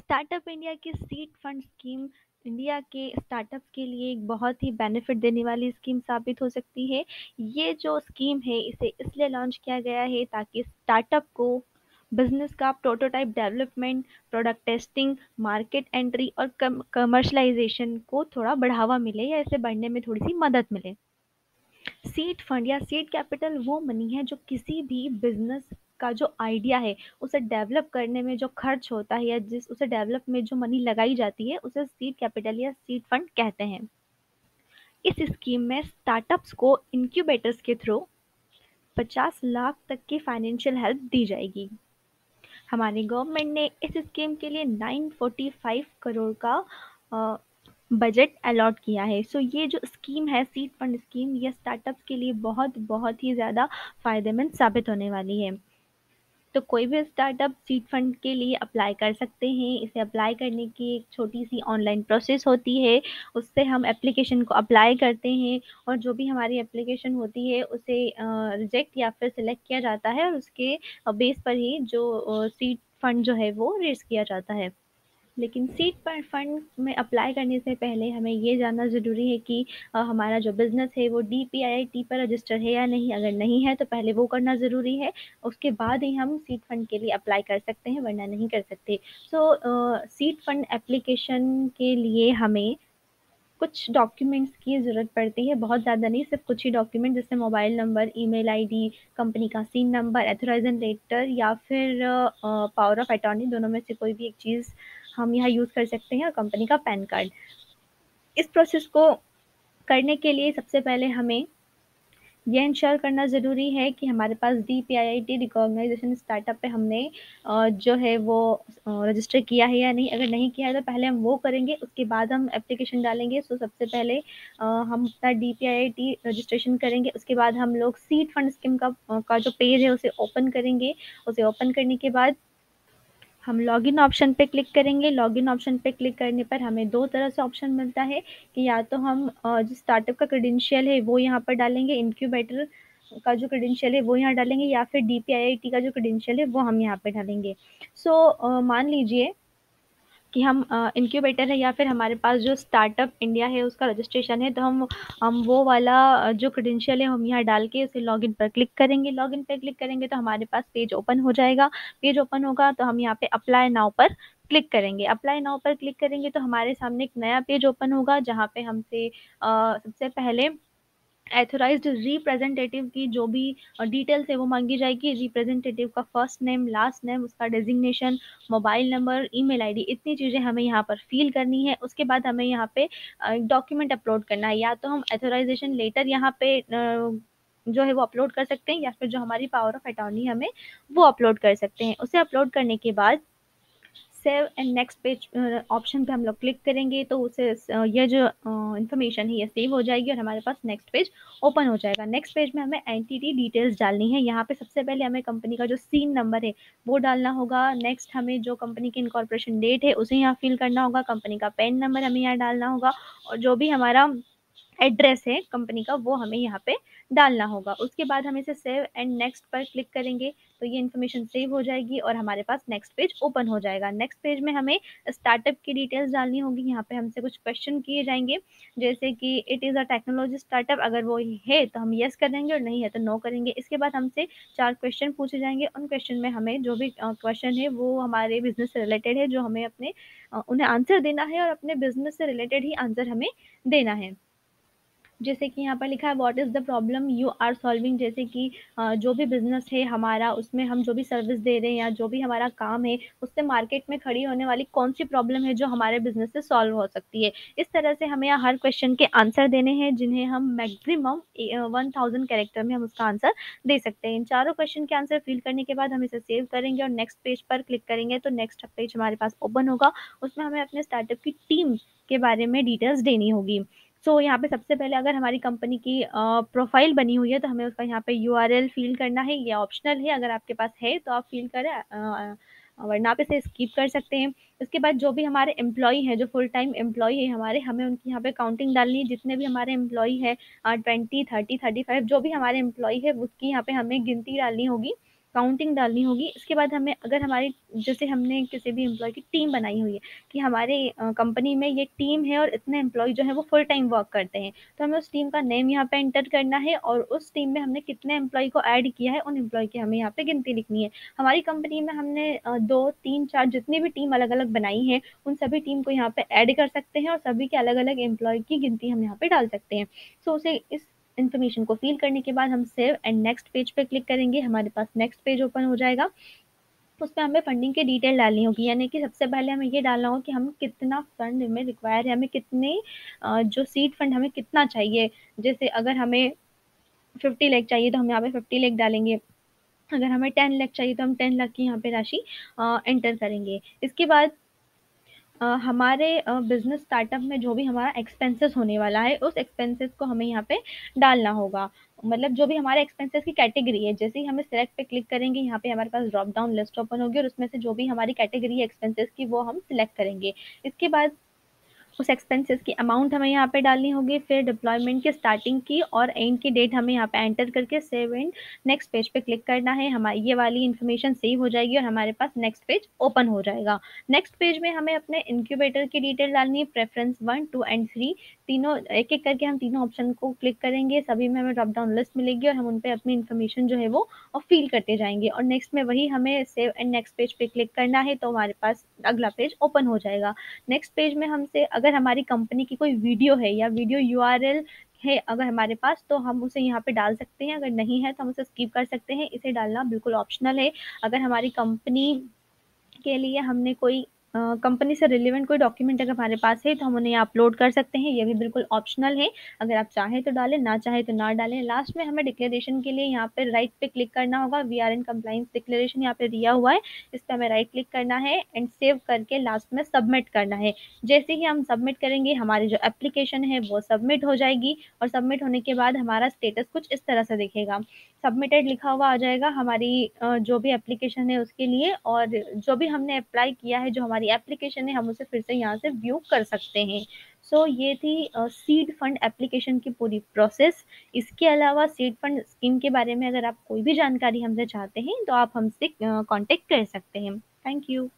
Startup India की seed fund scheme India के startup के लिए एक बहुत ही बेनिफिट देने वाली स्कीम साबित हो सकती है। ये जो स्कीम है इसे इसलिए लॉन्च किया गया है ताकि स्टार्टअप को बिजनेस का prototype development, product testing, market entry और कमर्शलाइजेशन को थोड़ा बढ़ावा मिले या इसे बढ़ने में थोड़ी सी मदद मिले। सीड फंड या सीड कैपिटल वो मनी है जो किसी भी बिजनेस का जो आइडिया है उसे डेवलप करने में जो खर्च होता है या जिस उसे डेवलप में जो मनी लगाई जाती है उसे सीड कैपिटल या सीड फंड कहते हैं। इस स्कीम में स्टार्टअप्स को इंक्यूबेटर्स के थ्रू 50 लाख तक की फाइनेंशियल हेल्प दी जाएगी। हमारी गवर्नमेंट ने इस स्कीम के लिए 945 करोड़ का बजट अलॉट किया है। सो ये जो स्कीम है सीड फंड स्कीम, ये स्टार्टअप्स के लिए बहुत बहुत ही ज़्यादा फायदेमंद साबित होने वाली है। तो कोई भी स्टार्टअप सीड फंड के लिए अप्लाई कर सकते हैं। इसे अप्लाई करने की एक छोटी सी ऑनलाइन प्रोसेस होती है। उससे हम एप्लीकेशन को अप्लाई करते हैं और जो भी हमारी एप्लीकेशन होती है उसे रिजेक्ट या फिर सिलेक्ट किया जाता है और उसके बेस पर ही जो सीड फंड जो है वो रेज किया जाता है। लेकिन सीड पर फंड में अप्लाई करने से पहले हमें ये जानना ज़रूरी है कि हमारा जो बिज़नेस है वो DPIIT पर रजिस्टर है या नहीं। अगर नहीं है तो पहले वो करना ज़रूरी है, उसके बाद ही हम सीड फंड के लिए अप्लाई कर सकते हैं, वरना नहीं कर सकते। सो सीड फंड एप्लीकेशन के लिए हमें कुछ डॉक्यूमेंट्स की ज़रूरत पड़ती है, बहुत ज़्यादा नहीं, सिर्फ कुछ ही डॉक्यूमेंट, जैसे mobile number, email ID, company का सीन नंबर, एथोराइज़न लेटर या फिर पावर ऑफ अटॉर्नी, दोनों में से कोई भी एक चीज़ हम यहाँ यूज़ कर सकते हैं, और कंपनी का पैन कार्ड। इस प्रोसेस को करने के लिए सबसे पहले हमें ये इंश्योर करना ज़रूरी है कि हमारे पास DPIIT रिकॉग्नाइजेशन स्टार्टअप पे हमने जो है वो रजिस्टर किया है या नहीं। अगर नहीं किया है तो पहले हम वो करेंगे, उसके बाद हम एप्लीकेशन डालेंगे। सो सबसे पहले हम अपना DPIIT रजिस्ट्रेशन करेंगे, उसके बाद हम लोग सीड फंड स्कीम का जो पेज है उसे ओपन करेंगे। उसे ओपन करने के बाद हम लॉगिन ऑप्शन पे क्लिक करेंगे। लॉगिन ऑप्शन पे क्लिक करने पर हमें दो तरह से ऑप्शन मिलता है कि या तो हम जो स्टार्टअप का क्रेडेंशियल है वो यहाँ पर डालेंगे, इंक्यूबेटर का जो क्रेडेंशियल है वो यहाँ डालेंगे, या फिर DPIIT का जो क्रेडेंशियल है वो हम यहाँ पे डालेंगे। सो मान लीजिए कि हम इंक्यूबेटर है या फिर हमारे पास जो स्टार्टअप इंडिया है उसका रजिस्ट्रेशन है, तो हम वो वाला जो क्रेडेंशियल है हम यहाँ डाल के उसे लॉगिन पर क्लिक करेंगे। लॉगिन पर क्लिक करेंगे तो हमारे पास पेज ओपन हो जाएगा। पेज ओपन होगा तो हम यहाँ पे अप्लाई नाउ पर क्लिक करेंगे। अप्लाई नाउ पर क्लिक करेंगे तो हमारे सामने एक नया पेज ओपन होगा जहाँ पे हमसे सबसे पहले एथोराइज्ड रिप्रेजेंटेटिव की जो भी डिटेल्स है वो मांगी जाएगी। रिप्रेजेंटेटिव का फर्स्ट नेम, लास्ट नेम, उसका designation, mobile number, email ID, इतनी चीज़ें हमें यहाँ पर फिल करनी है। उसके बाद हमें यहाँ पे डॉक्यूमेंट अपलोड करना है। या तो हम एथोराइजेशन लेटर यहाँ पे जो है वो अपलोड कर सकते हैं, या फिर जो हमारी पावर ऑफ अटॉर्नी हमें वो अपलोड कर सकते हैं। उसे अपलोड करने के बाद save and next page option पे हम लोग क्लिक करेंगे तो उसे ये जो इन्फॉर्मेशन है ये सेव हो जाएगी और हमारे पास नेक्स्ट पेज ओपन हो जाएगा। नेक्स्ट पेज में हमें एंटिटी डिटेल्स डालनी है। यहाँ पे सबसे पहले हमें कंपनी का जो सीन नंबर है वो डालना होगा। नेक्स्ट हमें जो कंपनी की इनकॉर्पोरेशन डेट है उसे यहाँ फिल करना होगा। कंपनी का पैन नंबर हमें यहाँ डालना होगा, और जो भी हमारा एड्रेस है कंपनी का वो हमें यहाँ पे डालना होगा। उसके बाद हम इसे सेव एंड नेक्स्ट पर क्लिक करेंगे तो ये इन्फॉर्मेशन सेव हो जाएगी और हमारे पास नेक्स्ट पेज ओपन हो जाएगा। नेक्स्ट पेज में हमें स्टार्टअप की डिटेल्स डालनी होगी। यहाँ पे हमसे कुछ क्वेश्चन किए जाएंगे, जैसे कि it is a technology startup, अगर वो है तो हम येस करेंगे और नहीं है तो नो करेंगे। इसके बाद हमसे 4 क्वेश्चन पूछे जाएंगे। उन क्वेश्चन में हमें जो भी क्वेश्चन है वो हमारे बिजनेस से रिलेटेड है, जो हमें अपने उन्हें आंसर देना है और अपने बिजनेस से रिलेटेड ही आंसर हमें देना है। जैसे कि यहाँ पर लिखा है what is the problem you are solving, जैसे कि जो भी बिज़नेस है हमारा उसमें हम जो भी सर्विस दे रहे हैं या जो भी हमारा काम है उससे मार्केट में खड़ी होने वाली कौन सी प्रॉब्लम है जो हमारे बिज़नेस से सॉल्व हो सकती है। इस तरह से हमें यहाँ हर क्वेश्चन के आंसर देने हैं, जिन्हें हम मैक्सिमम 1000 कैरेक्टर में हम उसका आंसर दे सकते हैं। इन चारों क्वेश्चन के आंसर फिल करने के बाद हम इसे सेव करेंगे और नेक्स्ट पेज पर क्लिक करेंगे तो नेक्स्ट पेज हमारे पास ओपन होगा। उसमें हमें अपने स्टार्टअप की टीम के बारे में डिटेल्स देनी होगी। सो यहाँ पे सबसे पहले अगर हमारी कंपनी की प्रोफाइल बनी हुई है तो हमें उसका यहाँ पे URL फिल करना है। ये ऑप्शनल है, अगर आपके पास है तो आप फिल करें, वरना आप इसे स्किप कर सकते हैं। उसके बाद जो भी हमारे एम्प्लॉई हैं, जो फुल टाइम एम्प्लॉई है हमारे, हमें उनकी यहाँ पे काउंटिंग डालनी है। जितने भी हमारे एम्प्लॉई है 20, 30, 35, जो भी हमारे एम्प्लॉई है उसकी यहाँ पे हमें गिनती डालनी होगी। काउंटिंग डालनी होगी। इसके बाद हमें, अगर हमारी, जैसे हमने किसी भी एम्प्लॉय की टीम बनाई हुई है कि हमारे कंपनी में ये टीम है और इतने एम्प्लॉय जो है वो फुल टाइम वर्क करते हैं, तो हमें उस टीम का नेम यहाँ पे एंटर करना है और उस टीम में हमने कितने एम्प्लॉय को ऐड किया है, उन एम्प्लॉय की हमें यहाँ पे गिनती लिखनी है। हमारी कंपनी में हमने 2 3 4 जितनी भी टीम अलग अलग बनाई है, उन सभी टीम को यहाँ पे ऐड कर सकते हैं और सभी के अलग अलग एम्प्लॉय की गिनती हम यहाँ पे डाल सकते हैं। सो उसे, इस इन्फॉर्मेशन को फिल करने के बाद हम सेव एंड नेक्स्ट पेज पे क्लिक करेंगे, हमारे पास नेक्स्ट पेज ओपन हो जाएगा। उसमें हमें फंडिंग की डिटेल डालनी होगी, यानी कि सबसे पहले हमें ये डालना होगा कि हम कितना फंड हमें रिक्वायर है, हमें कितने जो सीड फंड हमें कितना चाहिए। जैसे अगर हमें 50 लाख चाहिए तो हम यहाँ पे 50 लाख डालेंगे, अगर हमें 10 लाख चाहिए तो हम 10 लाख की यहाँ पे राशि एंटर करेंगे। इसके बाद हमारे बिजनेस स्टार्टअप में जो भी हमारा एक्सपेंसेस होने वाला है, उस एक्सपेंसेस को हमें यहाँ पे डालना होगा। मतलब जो भी हमारे एक्सपेंसेस की कैटेगरी है, जैसे ही हमें सिलेक्ट पे क्लिक करेंगे, यहाँ पे हमारे पास ड्रॉप डाउन लिस्ट ओपन होगी और उसमें से जो भी हमारी कैटेगरी है एक्सपेंसेस की, वो हम सिलेक्ट करेंगे। इसके बाद उस एक्सपेंसेस की अमाउंट हमें यहाँ पे डालनी होगी, फिर डिप्लॉयमेंट की स्टार्टिंग की और एंड की डेट हमें यहाँ पे एंटर करके सेव एंड नेक्स्ट पेज पे क्लिक करना है। हमारी ये वाली इन्फॉर्मेशन सेव हो जाएगी और हमारे पास नेक्स्ट पेज ओपन हो जाएगा। नेक्स्ट पेज में हमें अपने इंक्यूबेटर की डिटेल डालनी है, प्रेफरेंस 1 2 एंड 3, तीनों एक एक करके हम तीनों ऑप्शन को क्लिक करेंगे, सभी में हमें ड्रॉप डाउन लिस्ट मिलेगी और हम उन पे अपनी इन्फॉर्मेशन जो है वो फिल करते जाएंगे और नेक्स्ट में वही हमें सेव एंड नेक्स्ट पेज पे क्लिक करना है, तो हमारे पास अगला पेज ओपन हो जाएगा। नेक्स्ट पेज में हमसे अगर हमारी कंपनी की कोई वीडियो है या वीडियो यूआरएल है अगर हमारे पास, तो हम उसे यहाँ पे डाल सकते हैं, अगर नहीं है तो हम उसे स्किप कर सकते हैं, इसे डालना बिल्कुल ऑप्शनल है। अगर हमारी कंपनी के लिए हमने कोई कंपनी से रिलेवेंट कोई डॉक्यूमेंट अगर हमारे पास है तो हम उन्हें अपलोड कर सकते हैं, ये भी बिल्कुल ऑप्शनल है। अगर आप चाहें तो डालें, ना चाहे तो ना डालें। लास्ट में हमें डिक्लेरेशन के लिए यहाँ पे राइट पे क्लिक करना होगा, we are in compliance declaration यहाँ पे दिया हुआ है, इस पर हमें राइट क्लिक करना है एंड सेव करके लास्ट में सबमिट करना है। जैसे ही हम सबमिट करेंगे, हमारी जो एप्लीकेशन है वो सबमिट हो जाएगी और सबमिट होने के बाद हमारा स्टेटस कुछ इस तरह से दिखेगा, सबमिटेड लिखा हुआ आ जाएगा हमारी जो भी एप्लीकेशन है उसके लिए, और जो भी हमने अप्लाई किया है, जो हमारी एप्लीकेशन है, हम उसे फिर से यहाँ से व्यू कर सकते हैं। सो ये थी सीड फंड एप्लीकेशन की पूरी प्रोसेस। इसके अलावा सीड फंड स्कीम के बारे में अगर आप कोई भी जानकारी हमसे चाहते हैं तो आप हमसे कांटेक्ट कर सकते हैं। Thank you.